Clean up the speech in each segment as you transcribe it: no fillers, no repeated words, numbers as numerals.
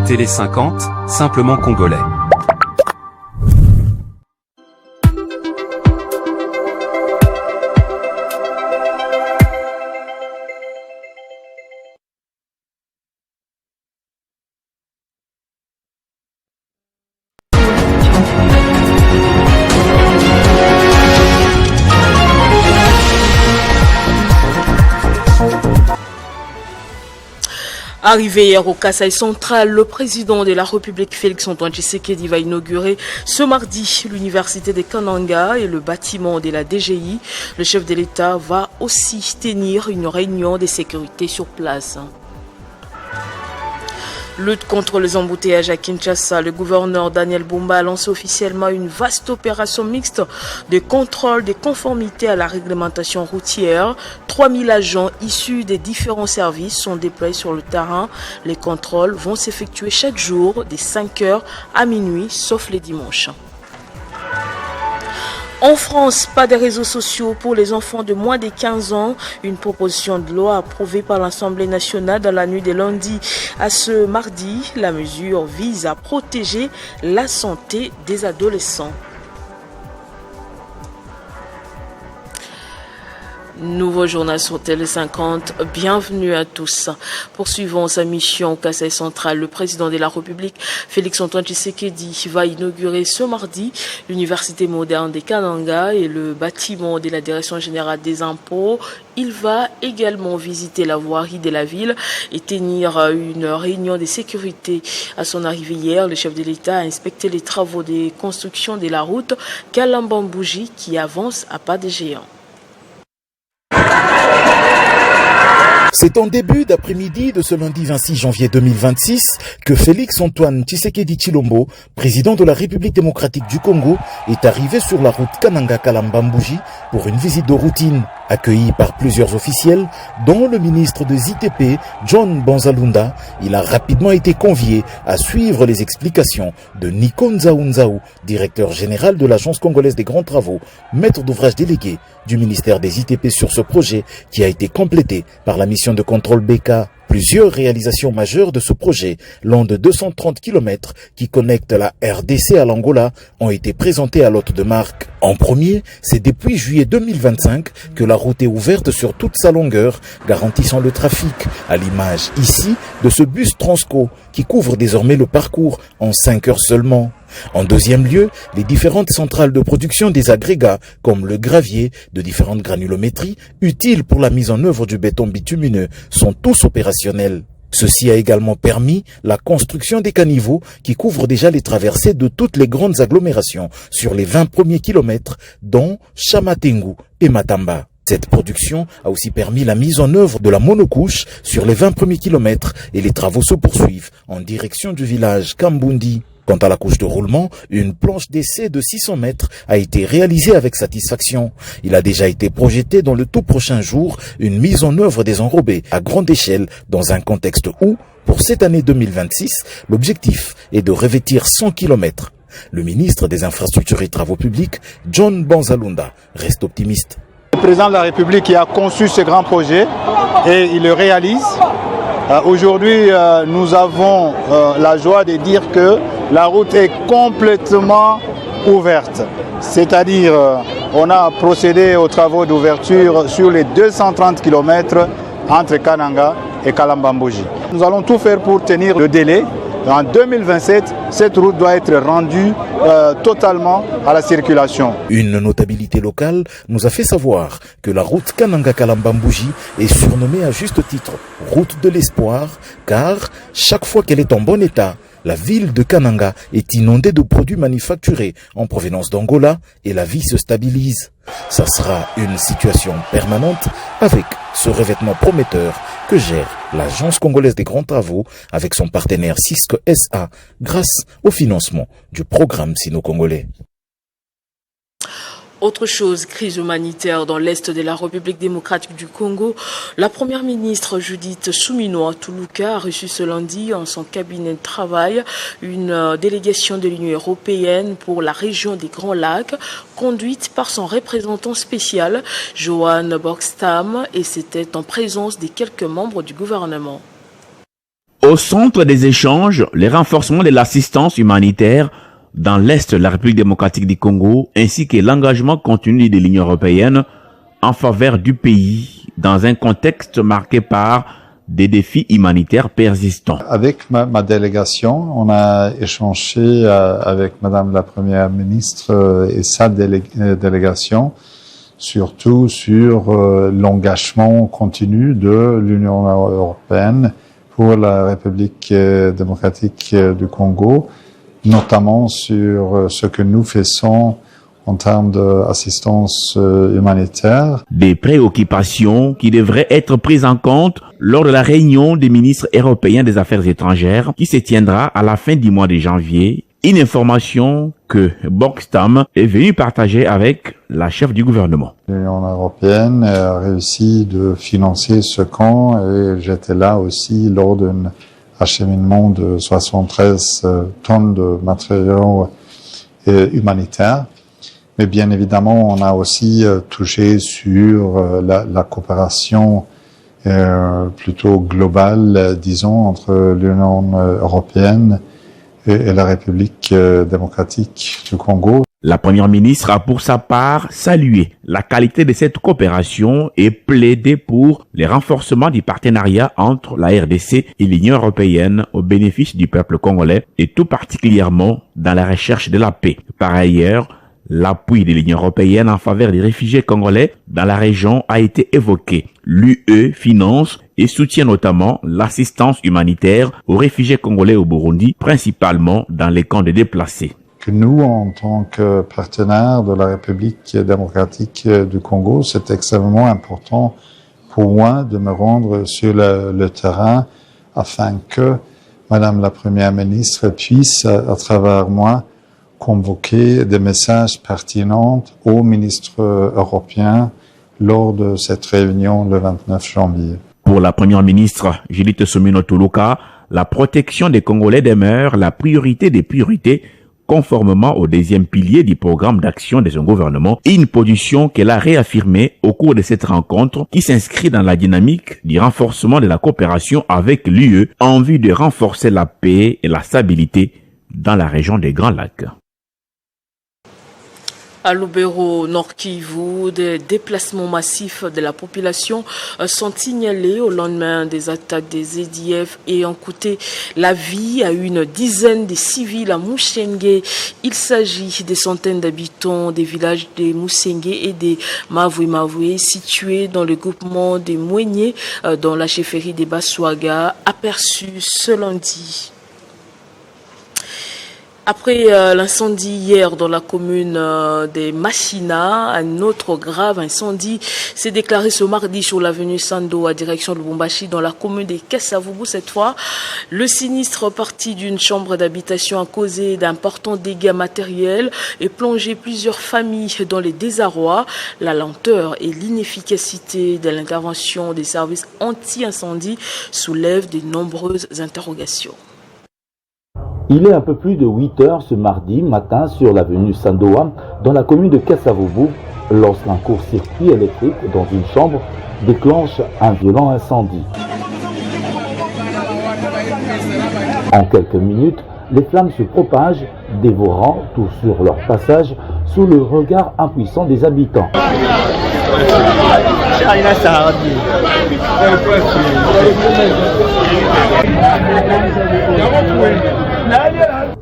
Télé 50, simplement congolais. Arrivé hier au Kasaï central, le président de la République Félix-Antoine Tshisekedi va inaugurer ce mardi l'université de Kananga et le bâtiment de la DGI. Le chef de l'État va aussi tenir une réunion de sécurité sur place. Lutte contre les embouteillages à Kinshasa, le gouverneur Daniel Bumba a lancé officiellement une vaste opération mixte de contrôle de conformité à la réglementation routière. 3000 agents issus des différents services sont déployés sur le terrain. Les contrôles vont s'effectuer chaque jour de 5h à minuit, sauf les dimanches. En France, pas de réseaux sociaux pour les enfants de moins de 15 ans. Une proposition de loi approuvée par l'Assemblée nationale dans la nuit de lundi à ce mardi. La mesure vise à protéger la santé des adolescents. Nouveau journal sur Télé 50, bienvenue à tous. Poursuivons sa mission au Kasaï central. Le président de la République, Félix-Antoine Tshisekedi, va inaugurer ce mardi l'université moderne de Kananga et le bâtiment de la Direction générale des impôts. Il va également visiter la voirie de la ville et tenir une réunion de sécurité. À son arrivée hier, le chef de l'État a inspecté les travaux de construction de la route Kalamba-Mbouji qui avance à pas de géant. C'est en début d'après-midi de ce lundi 26 janvier 2026 que Félix-Antoine Tshisekedi Tshilombo, président de la République démocratique du Congo, est arrivé sur la route Kananga-Kalamba-Mbouji pour une visite de routine. Accueilli par plusieurs officiels, dont le ministre des ITP, John Banzalunda, il a rapidement été convié à suivre les explications de Nico Nzaou, directeur général de l'Agence congolaise des grands travaux, maître d'ouvrage délégué du ministère des ITP sur ce projet qui a été complété par la mission de contrôle BK. Plusieurs réalisations majeures de ce projet, long de 230 km qui connecte la RDC à l'Angola, ont été présentées à l'hôte de marque. En premier, c'est depuis juillet 2025 que la route est ouverte sur toute sa longueur, garantissant le trafic, à l'image ici de ce bus Transco qui couvre désormais le parcours en 5 heures seulement. En deuxième lieu, les différentes centrales de production des agrégats, comme le gravier, de différentes granulométries, utiles pour la mise en œuvre du béton bitumineux, sont tous opérationnels. Ceci a également permis la construction des caniveaux qui couvrent déjà les traversées de toutes les grandes agglomérations sur les 20 premiers kilomètres, dont Chamatengu et Matamba. Cette production a aussi permis la mise en œuvre de la monocouche sur les 20 premiers kilomètres et les travaux se poursuivent en direction du village Kambundi. Quant à la couche de roulement, une planche d'essai de 600 mètres a été réalisée avec satisfaction. Il a déjà été projeté dans le tout prochain jour une mise en œuvre des enrobés à grande échelle dans un contexte où, pour cette année 2026, l'objectif est de revêtir 100 km. Le ministre des Infrastructures et Travaux Publics, John Banzalunda, reste optimiste. Le président de la République qui a conçu ce grand projet et il le réalise. Aujourd'hui, nous avons la joie de dire que la route est complètement ouverte. C'est-à-dire, on a procédé aux travaux d'ouverture sur les 230 km entre Kananga et Kalamba-Mbouji. Nous allons tout faire pour tenir le délai. En 2027, cette route doit être rendue totalement à la circulation. Une notabilité locale nous a fait savoir que la route Kananga-Kalamba-Mbouji est surnommée à juste titre route de l'espoir, car chaque fois qu'elle est en bon état, la ville de Kananga est inondée de produits manufacturés en provenance d'Angola et la vie se stabilise. Ça sera une situation permanente avec ce revêtement prometteur que gère l'Agence congolaise des grands travaux avec son partenaire Cisco SA grâce au financement du programme sino-congolais. Autre chose, crise humanitaire dans l'est de la République démocratique du Congo. La première ministre Judith Suminwa Tuluka a reçu ce lundi en son cabinet de travail une délégation de l'Union européenne pour la région des Grands Lacs, conduite par son représentant spécial, Johan Bogstam, et c'était en présence des quelques membres du gouvernement. Au centre des échanges, les renforcements de l'assistance humanitaire dans l'Est de la République démocratique du Congo, ainsi que l'engagement continu de l'Union européenne en faveur du pays dans un contexte marqué par des défis humanitaires persistants. Avec ma délégation, on a échangé avec Madame la Première ministre et sa délégation, surtout sur l'engagement continu de l'Union européenne pour la République démocratique du Congo, notamment sur ce que nous faisons en termes d'assistance humanitaire. Des préoccupations qui devraient être prises en compte lors de la réunion des ministres européens des Affaires étrangères qui se tiendra à la fin du mois de janvier. Une information que Bokstam est venu partager avec la chef du gouvernement. L'Union européenne a réussi de financer ce camp et j'étais là aussi lors d'un acheminement de 73 tonnes de matériaux humanitaires. Mais bien évidemment, on a aussi touché sur la coopération plutôt globale, disons, entre l'Union européenne et la République démocratique du Congo. La première ministre a pour sa part salué la qualité de cette coopération et plaidé pour les renforcements du partenariat entre la RDC et l'Union européenne au bénéfice du peuple congolais et tout particulièrement dans la recherche de la paix. Par ailleurs, l'appui de l'Union européenne en faveur des réfugiés congolais dans la région a été évoqué. L'UE finance et soutient notamment l'assistance humanitaire aux réfugiés congolais au Burundi, principalement dans les camps de déplacés. Que nous, en tant que partenaires de la République démocratique du Congo, c'est extrêmement important pour moi de me rendre sur le terrain afin que Madame la Première ministre puisse, à travers moi, convoquer des messages pertinents aux ministres européens lors de cette réunion le 29 janvier. Pour la Première ministre Judith Suminwa Tuluka, la protection des Congolais demeure la priorité des priorités conformément au deuxième pilier du programme d'action de son gouvernement, une position qu'elle a réaffirmée au cours de cette rencontre qui s'inscrit dans la dynamique du renforcement de la coopération avec l'UE en vue de renforcer la paix et la stabilité dans la région des Grands Lacs. À Lubero, Nord Kivu, des déplacements massifs de la population sont signalés au lendemain des attaques des EDF ayant coûté la vie à une dizaine de civils à Moussenge. Il s'agit des centaines d'habitants des villages de Moussenge et des Mavoué situés dans le groupement des Moueniers dans la chefferie des Baswaga, aperçus ce lundi. Après l'incendie hier dans la commune des Machina, un autre grave incendie s'est déclaré ce mardi sur l'avenue Sando à direction de Lubumbashi dans la commune de Kasavubu. Cette fois, le sinistre parti d'une chambre d'habitation a causé d'importants dégâts matériels et plongé plusieurs familles dans les désarrois. La lenteur et l'inefficacité de l'intervention des services anti-incendie soulèvent de nombreuses interrogations. Il est un peu plus de 8 heures ce mardi matin sur l'avenue Sandoa, dans la commune de Kasavubu, lorsqu'un court-circuit électrique dans une chambre déclenche un violent incendie. En quelques minutes, les flammes se propagent, dévorant tout sur leur passage sous le regard impuissant des habitants.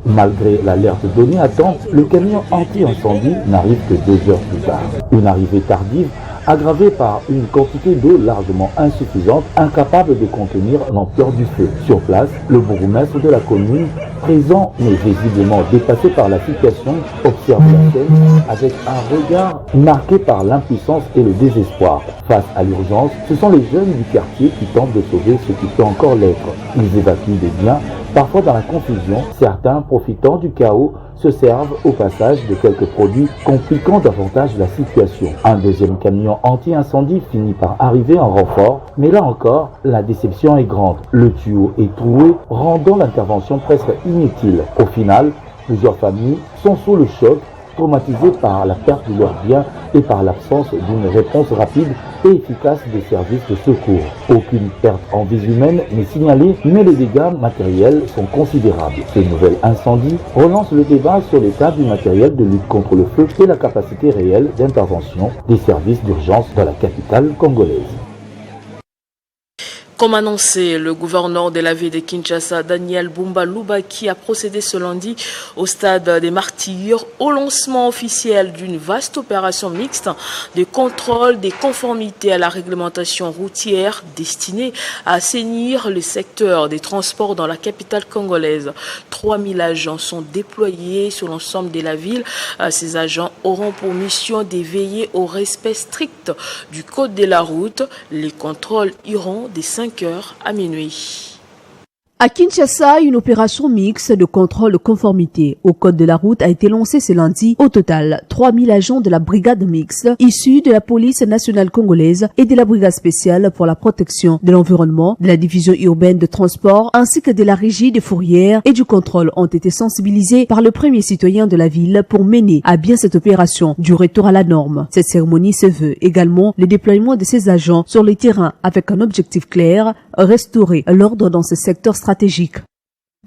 Malgré l'alerte donnée à temps, le camion anti-incendie n'arrive que 2 heures plus tard. Une arrivée tardive aggravée par une quantité d'eau largement insuffisante, incapable de contenir l'ampleur du feu. Sur place, le bourgmestre de la commune, présent mais visiblement dépassé par la situation, observe la scène avec un regard marqué par l'impuissance et le désespoir. Face à l'urgence, ce sont les jeunes du quartier qui tentent de sauver ce qui peut encore l'être. Ils évacuent des biens, parfois dans la confusion. Certains, profitant du chaos, se servent au passage de quelques produits, compliquant davantage la situation. Un deuxième camion anti-incendie finit par arriver en renfort, mais là encore, la déception est grande. Le tuyau est troué, rendant l'intervention presque inutile. Au final, plusieurs familles sont sous le choc traumatisés par la perte de leurs biens et par l'absence d'une réponse rapide et efficace des services de secours. Aucune perte en vies humaines n'est signalée, mais les dégâts matériels sont considérables. Ce nouvel incendie relance le débat sur l'état du matériel de lutte contre le feu et la capacité réelle d'intervention des services d'urgence dans la capitale congolaise. Comme annoncé, le gouverneur de la ville de Kinshasa, Daniel Bumba Lubaki, a procédé ce lundi au stade des Martyrs au lancement officiel d'une vaste opération mixte de contrôle des conformités à la réglementation routière destinée à assainir le secteur des transports dans la capitale congolaise. 3000 agents sont déployés sur l'ensemble de la ville. Ces agents auront pour mission de veiller au respect strict du code de la route. Les contrôles iront des 5h à minuit. À Kinshasa, une opération mixte de contrôle de conformité au code de la route a été lancée ce lundi. Au total, 3000 agents de la brigade mixte issus de la police nationale congolaise et de la brigade spéciale pour la protection de l'environnement, de la division urbaine de transport ainsi que de la régie des fourrières et du contrôle ont été sensibilisés par le premier citoyen de la ville pour mener à bien cette opération du retour à la norme. Cette cérémonie se veut également le déploiement de ces agents sur le terrain avec un objectif clair, restaurer l'ordre dans ce secteur stratégique.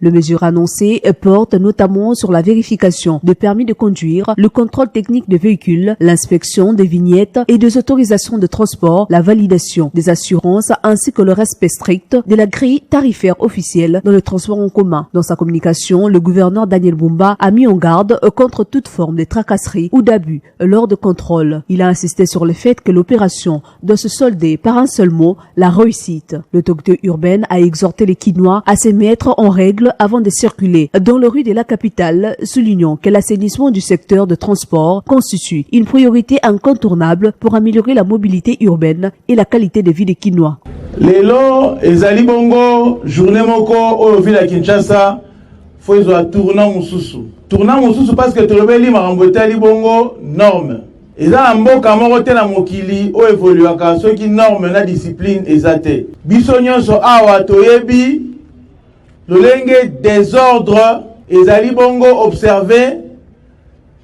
Les mesures annoncées portent notamment sur la vérification des permis de conduire, le contrôle technique des véhicules, l'inspection des vignettes et des autorisations de transport, la validation des assurances ainsi que le respect strict de la grille tarifaire officielle dans le transport en commun. Dans sa communication, le gouverneur Daniel Bumba a mis en garde contre toute forme de tracasserie ou d'abus lors de contrôle. Il a insisté sur le fait que l'opération doit se solder par un seul mot, la réussite. L'autorité urbaine a exhorté les Kinois à se mettre en règle avant de circuler dans les rues de la capitale, soulignant que l'assainissement du secteur de transport constitue une priorité incontournable pour améliorer la mobilité urbaine et la qualité de vie des Kinois. Lelo ezali bongo journée moko au ville à Kinshasa faut ezwa tournant mususu parce que tolobeli makambo etali bongo norme eza mboka moko te na mokili o évoluaka soki norme na discipline ezate biso nyonso awa toyebi lolenge désordre ezali bongo observé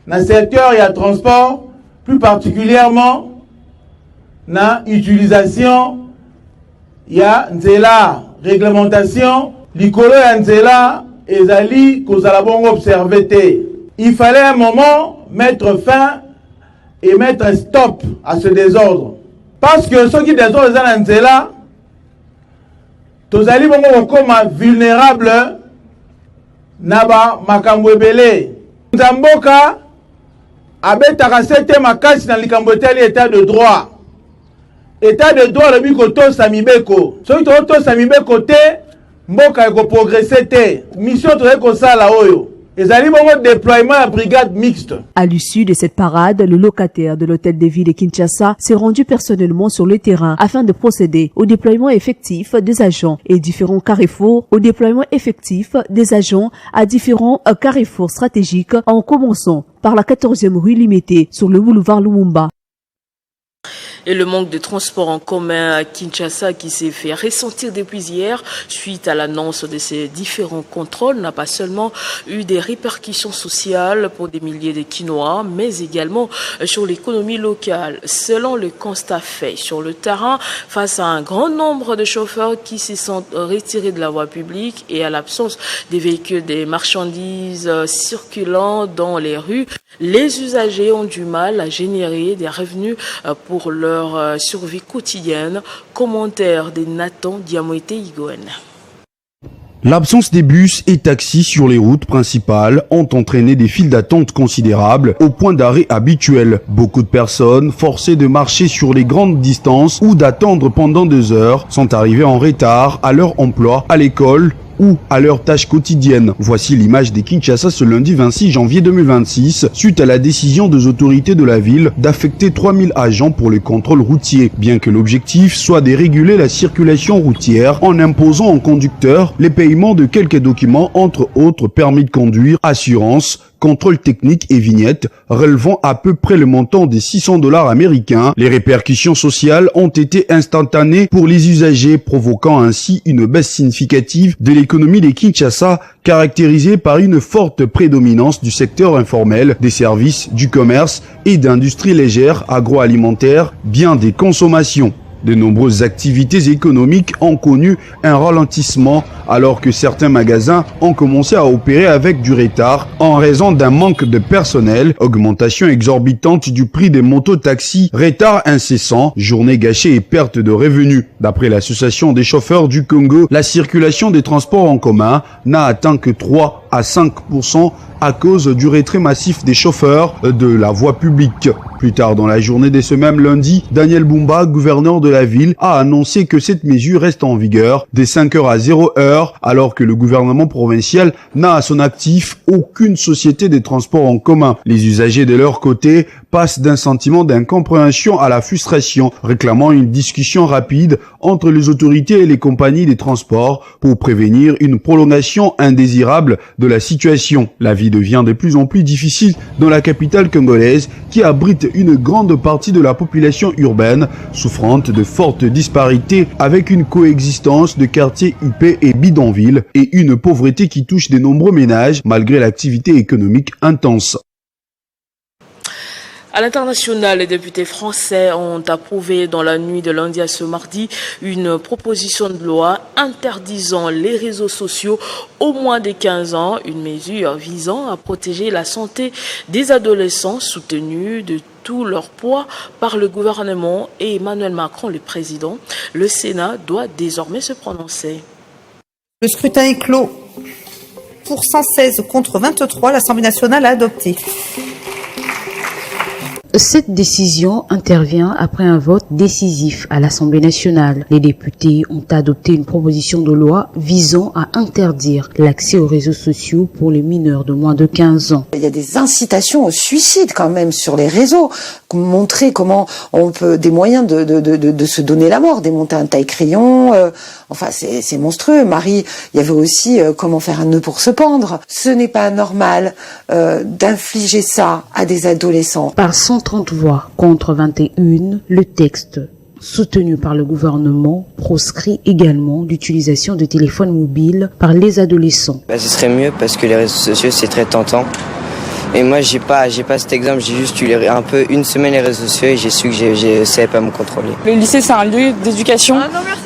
na secteur ya transport, plus particulièrement na utilisation ya nzela réglementation likolo ya nzela ezali kozala bongo observé te. Il fallait un moment mettre fin et mettre un stop à ce désordre parce que ceux qui désordre eza na nzela tozali bongo koma vulnérable naba makambo ebele nzamboka abetaka sete makasi na likambo etali état de droit le biko tosa mibeko soki tosa mibeko te mboka eko progresser te mission tozali kosala oyo ezali bongo déploiement à brigade mixte. À l'issue de cette parade, le locataire de l'hôtel de ville de Kinshasa s'est rendu personnellement sur le terrain afin de procéder au déploiement effectif des agents et différents carrefours, au déploiement effectif des agents à différents carrefours stratégiques en commençant par la 14e rue limitée sur le boulevard Lumumba. Et le manque de transport en commun à Kinshasa qui s'est fait ressentir depuis hier suite à l'annonce de ces différents contrôles n'a pas seulement eu des répercussions sociales pour des milliers de Kinois, mais également sur l'économie locale. Selon le constat fait sur le terrain, face à un grand nombre de chauffeurs qui se sont retirés de la voie publique et à l'absence des véhicules des marchandises circulant dans les rues, les usagers ont du mal à générer des revenus pour leur survie quotidienne. Commentaire de Nathan Diamoete Igoen. L'absence des bus et taxis sur les routes principales ont entraîné des files d'attente considérables au point d'arrêt habituel. Beaucoup de personnes, forcées de marcher sur les grandes distances ou d'attendre pendant 2 heures, sont arrivées en retard à leur emploi, à l'école ou à leurs tâches quotidiennes. Voici l'image des Kinshasa ce lundi 26 janvier 2026, suite à la décision des autorités de la ville d'affecter 3000 agents pour le contrôle routier. Bien que l'objectif soit de réguler la circulation routière en imposant aux conducteurs les paiements de quelques documents, entre autres permis de conduire, assurance, contrôle technique et vignettes, relevant à peu près le montant des $600 américains. Les répercussions sociales ont été instantanées pour les usagers, provoquant ainsi une baisse significative de l'économie de Kinshasa, caractérisée par une forte prédominance du secteur informel, des services, du commerce et d'industries légères, agroalimentaires, biens des consommations. De nombreuses activités économiques ont connu un ralentissement alors que certains magasins ont commencé à opérer avec du retard en raison d'un manque de personnel, augmentation exorbitante du prix des mototaxis, retard incessant, journées gâchées et perte de revenus. D'après l'association des chauffeurs du Congo, la circulation des transports en commun n'a atteint que 3 à 5% à cause du retrait massif des chauffeurs de la voie publique. Plus tard dans la journée de ce même lundi, Daniel Bumba, gouverneur de la ville, a annoncé que cette mesure reste en vigueur dès 5h à 0h, alors que le gouvernement provincial n'a à son actif aucune société de transport en commun. Les usagers de leur côté passent d'un sentiment d'incompréhension à la frustration, réclamant une discussion rapide entre les autorités et les compagnies des transports pour prévenir une prolongation indésirable de la situation. La vie devient de plus en plus difficile dans la capitale congolaise qui abrite une grande partie de la population urbaine, souffrante de fortes disparités avec une coexistence de quartiers huppés et bidonvilles et une pauvreté qui touche de nombreux ménages malgré l'activité économique intense. À l'international, les députés français ont approuvé dans la nuit de lundi à ce mardi une proposition de loi interdisant les réseaux sociaux au moins de 15 ans, une mesure visant à protéger la santé des adolescents soutenus de tout leur poids par le gouvernement et Emmanuel Macron, le président. Le Sénat doit désormais se prononcer. Le scrutin est clos. Pour 116 contre 23, l'Assemblée nationale a adopté. Cette décision intervient après un vote décisif à l'Assemblée nationale. Les députés ont adopté une proposition de loi visant à interdire l'accès aux réseaux sociaux pour les mineurs de moins de 15 ans. Il y a des incitations au suicide quand même sur les réseaux. Montrer comment on peut, des moyens de se donner la mort, démonter un taille-crayon, enfin c'est monstrueux. Marie, il y avait aussi comment faire un nœud pour se pendre. Ce n'est pas normal d'infliger ça à des adolescents. Par 130 voix contre 21, le texte soutenu par le gouvernement proscrit également l'utilisation de téléphones mobiles par les adolescents. Ce serait mieux parce que les réseaux sociaux c'est très tentant. Et moi j'ai pas cet exemple, j'ai juste eu un peu une semaine les réseaux sociaux et j'ai su que je savais pas me contrôler. Le lycée c'est un lieu d'éducation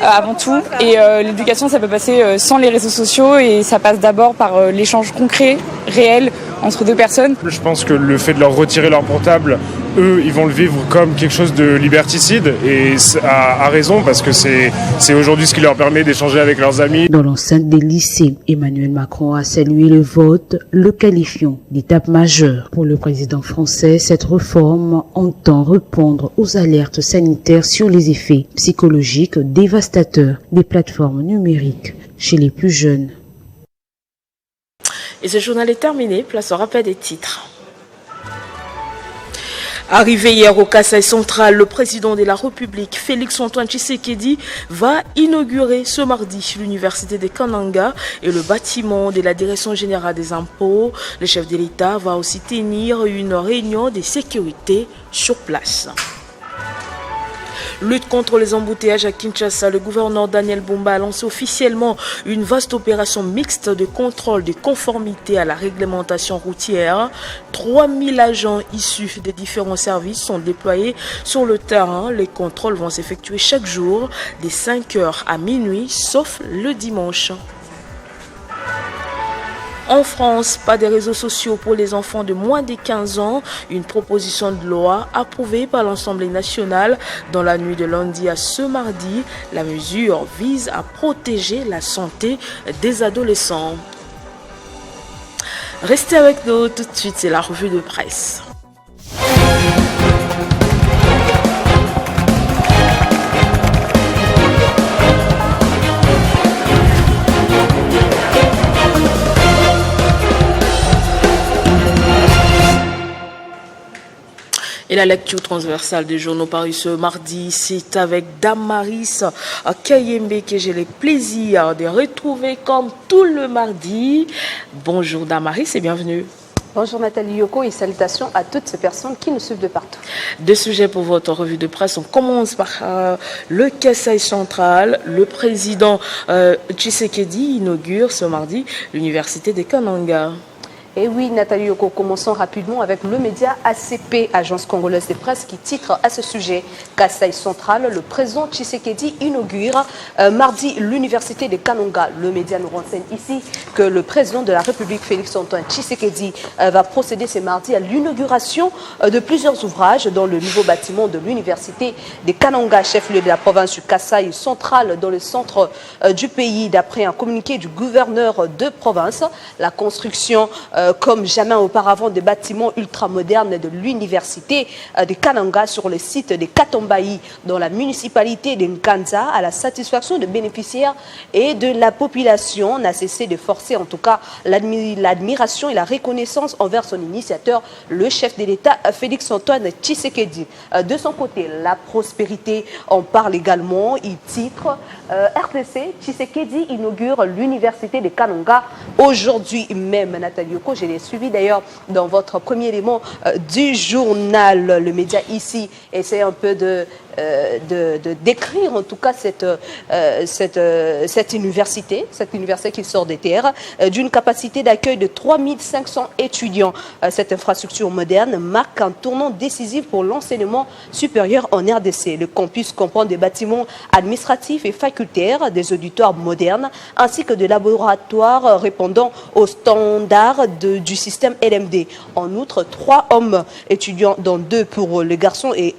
avant tout et l'éducation ça peut passer sans les réseaux sociaux et ça passe d'abord par l'échange concret, réel entre deux personnes. Je pense que le fait de leur retirer leur portable, eux ils vont le vivre comme quelque chose de liberticide et à raison parce que c'est aujourd'hui ce qui leur permet d'échanger avec leurs amis. Dans l'enceinte des lycées, Emmanuel Macron a salué le vote, le qualifiant d'étape majeure. Pour le président français, cette réforme entend répondre aux alertes sanitaires sur les effets psychologiques dévastateurs des plateformes numériques chez les plus jeunes. Et ce journal est terminé, place au rappel des titres. Arrivé hier au Kasaï central, le président de la République, Félix-Antoine Tshisekedi, va inaugurer ce mardi l'université de Kananga et le bâtiment de la Direction générale des impôts. Le chef de l'État va aussi tenir une réunion de sécurité sur place. Lutte contre les embouteillages à Kinshasa, le gouverneur Daniel Bumba a lancé officiellement une vaste opération mixte de contrôle de conformité à la réglementation routière. 3000 agents issus des différents services sont déployés sur le terrain. Les contrôles vont s'effectuer chaque jour de 5h à minuit, sauf le dimanche. En France, pas de réseaux sociaux pour les enfants de moins de 15 ans. Une proposition de loi approuvée par l'Assemblée nationale dans la nuit de lundi à ce mardi. La mesure vise à protéger la santé des adolescents. Restez avec nous, tout de suite, c'est la revue de presse. Et la lecture transversale des journaux parus ce mardi, c'est avec Damaris Kayembe que j'ai le plaisir de retrouver comme tout le mardi. Bonjour Damaris et bienvenue. Bonjour Nathalie Yoko et salutations à toutes ces personnes qui nous suivent de partout. Deux sujets pour votre revue de presse. On commence par le Kasaï central. Le président Tshisekedi inaugure ce mardi l'université de Kananga. Et oui, Nathalie Yoko, commençons rapidement avec le média ACP, Agence congolaise de presse, qui titre à ce sujet Kasaï central, le président Tshisekedi inaugure mardi l'université de Kananga. Le média nous renseigne ici que le président de la République, Félix-Antoine Tshisekedi, va procéder ce mardi à l'inauguration de plusieurs ouvrages dans le nouveau bâtiment de l'université de Kananga, chef-lieu de la province du Kasaï central, dans le centre du pays. D'après un communiqué du gouverneur de province, la construction comme jamais auparavant des bâtiments ultramodernes de l'université de Kananga sur le site de Katombaï dans la municipalité de Nkanza à la satisfaction des bénéficiaires et de la population n'a cessé de forcer en tout cas l'admiration et la reconnaissance envers son initiateur, le chef de l'État Félix-Antoine Tshisekedi. De son côté, la prospérité en parle également. Il titre RTC, Tshisekedi inaugure l'université de Kananga aujourd'hui même. Nathalie Yoko, je l'ai suivi d'ailleurs dans votre premier élément du journal. Le média ici essaie un peu de décrire en tout cas cette université qui sort des terres, d'une capacité d'accueil de 3500 étudiants. Cette infrastructure moderne marque un tournant décisif pour l'enseignement supérieur en RDC. Le campus comprend des bâtiments administratifs et facultaires, des auditoires modernes, ainsi que des laboratoires répondant aux standards du système LMD. En outre, 3 hommes étudiants, dont 2 pour les garçons et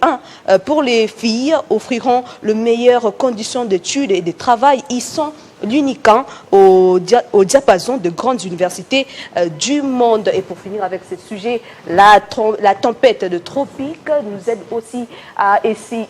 1 pour les filles, offriront les meilleures conditions d'études et de travail. Ils sont l'unique au diapason de grandes universités du monde. Et pour finir avec ce sujet, la tempête de tropique nous aide aussi à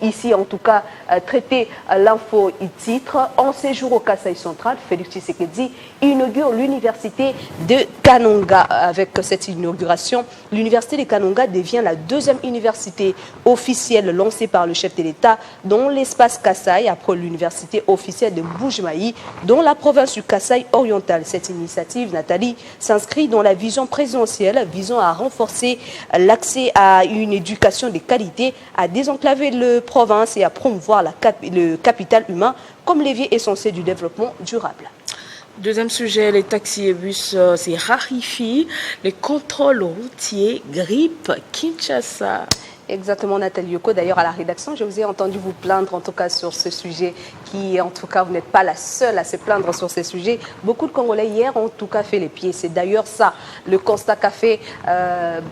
ici en tout cas traiter l'info. Il titre en séjour au Kasaï central, Félix Tshisekedi inaugure l'université de Kananga. Avec cette inauguration, l'université de Kananga devient la 2e université officielle lancée par le chef de l'État dans l'espace Kasaï après l'université officielle de Mbuji-Mayi dans la province du Kasaï oriental. Cette initiative, Nathalie, s'inscrit dans la vision présidentielle visant à renforcer l'accès à une éducation de qualité, à désenclaver la province et à promouvoir le capital humain comme levier essentiel du développement durable. Deuxième sujet, les taxis et bus se raréfient. Les contrôles routiers grippent Kinshasa. Exactement, Nathalie Yoko. D'ailleurs, à la rédaction, je vous ai entendu vous plaindre, en tout cas, sur ce sujet, qui, en tout cas, vous n'êtes pas la seule à se plaindre sur ce sujet. Beaucoup de Congolais, hier, ont en tout cas fait les pieds. C'est d'ailleurs ça, le constat qu'a fait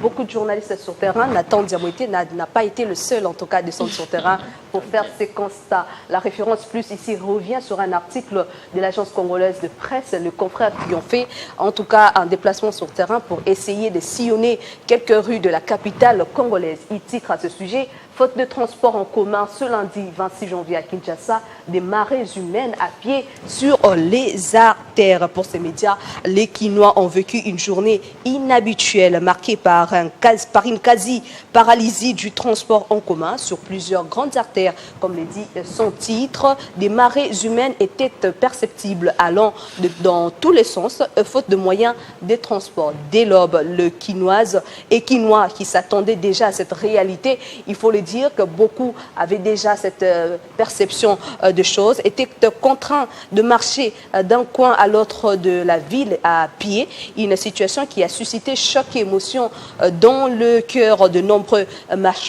beaucoup de journalistes sur terrain. Nathan Diamoité n'a pas été le seul, en tout cas, à descendre sur terrain pour faire ces constats. La référence plus ici revient sur un article de l'agence congolaise de presse, le confrère qui ont fait, en tout cas, un déplacement sur terrain pour essayer de sillonner quelques rues de la capitale congolaise. Il titre à ce sujet, faute de transport en commun ce lundi 26 janvier à Kinshasa, des marées humaines à pied sur les artères. Pour ces médias, les Kinois ont vécu une journée inhabituelle marquée par une quasi-paralysie du transport en commun sur plusieurs grandes artères. Comme le dit son titre, des marées humaines étaient perceptibles allant dans tous les sens, faute de moyens de transport. Dès l'aube, le Kinoise et Kinois qui s'attendaient déjà à cette réalité, il faut le dire que beaucoup avaient déjà cette perception de choses, étaient contraints de marcher d'un coin à l'autre de la ville à pied. Une situation qui a suscité choc et émotion dans le cœur de nombreux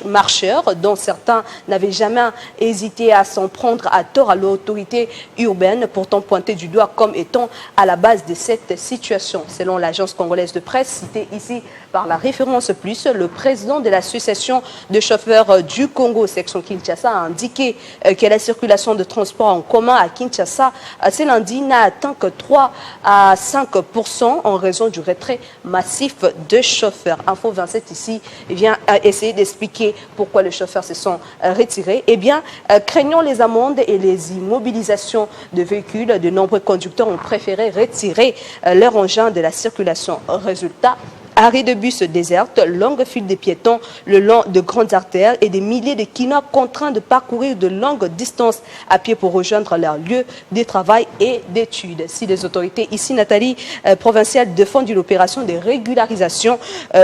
marcheurs, dont certains n'avaient jamais hésité à s'en prendre à tort à l'autorité urbaine, pourtant pointée du doigt comme étant à la base de cette situation. Selon l'agence congolaise de presse, citée ici par la référence plus, le président de l'association de chauffeurs du Congo, section Kinshasa, a indiqué que la circulation de transport en commun à Kinshasa ce lundi n'a atteint que 3 à 5% en raison du retrait massif de chauffeurs. Info 27 ici vient essayer d'expliquer pourquoi les chauffeurs se sont retirés. Eh bien, craignant les amendes et les immobilisations de véhicules, de nombreux conducteurs ont préféré retirer leur engin de la circulation. Résultat, Arrêt de bus déserte, longue file de piétons le long de grandes artères et des milliers de Kinois contraints de parcourir de longues distances à pied pour rejoindre leur lieu de travail et d'études. Si les autorités ici, Nathalie, provinciales, défendent une opération de régularisation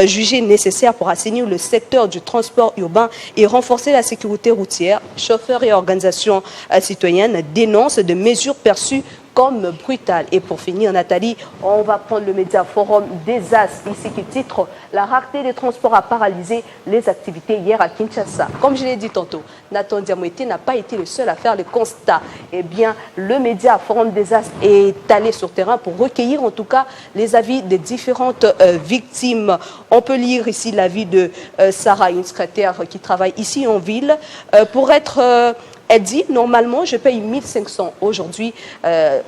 jugée nécessaire pour assainir le secteur du transport urbain et renforcer la sécurité routière, chauffeurs et organisations citoyennes dénoncent de mesures perçues comme brutale. Et pour finir, Nathalie, on va prendre le média forum des As, ici qui titre « La rareté des transports a paralysé les activités hier à Kinshasa ». Comme je l'ai dit tantôt, Nathan Diamouete n'a pas été le seul à faire le constat. Eh bien, le média forum des As est allé sur terrain pour recueillir en tout cas les avis des différentes victimes. On peut lire ici l'avis de Sarah, une secrétaire qui travaille ici en ville. Pour être... Elle dit, normalement, je paye 1500 aujourd'hui.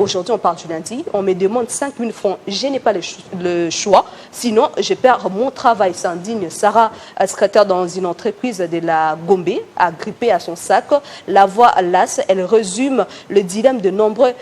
Aujourd'hui, on parle du lundi. On me demande 5000 francs. Je n'ai pas le choix. Sinon, je perds mon travail. S'indigne Sarah, secrétaire dans une entreprise de la Gombe, agrippée à son sac. La voix lasse, elle résume le dilemme de nombreux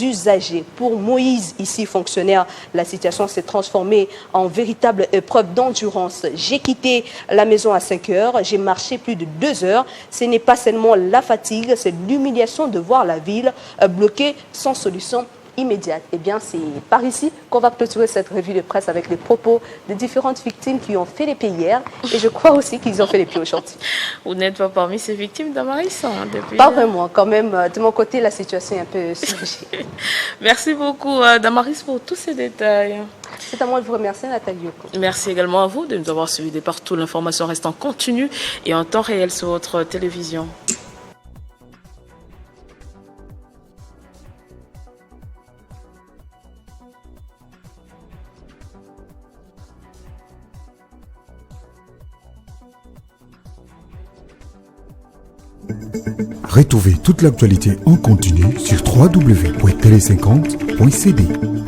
usagers. Pour Moïse, ici fonctionnaire, la situation s'est transformée en véritable épreuve d'endurance. J'ai quitté la maison à 5 heures. J'ai marché plus de 2 heures. Ce n'est pas seulement la fatigue, c'est l'humiliation de voir la ville bloquée sans solution immédiate. Eh bien, c'est par ici qu'on va clôturer cette revue de presse avec les propos des différentes victimes qui ont fait les pieds hier. Et je crois aussi qu'ils ont fait les pieds aujourd'hui. Vous n'êtes pas parmi ces victimes, Damaris, depuis... Pas vraiment. Quand même, de mon côté, la situation est un peu surgée. Merci beaucoup, Damaris, pour tous ces détails. C'est à moi de vous remercier, Nathalie. Merci également à vous de nous avoir suivis de partout. L'information reste en continu et en temps réel sur votre télévision. Retrouvez toute l'actualité en continu sur www.tele50.cd.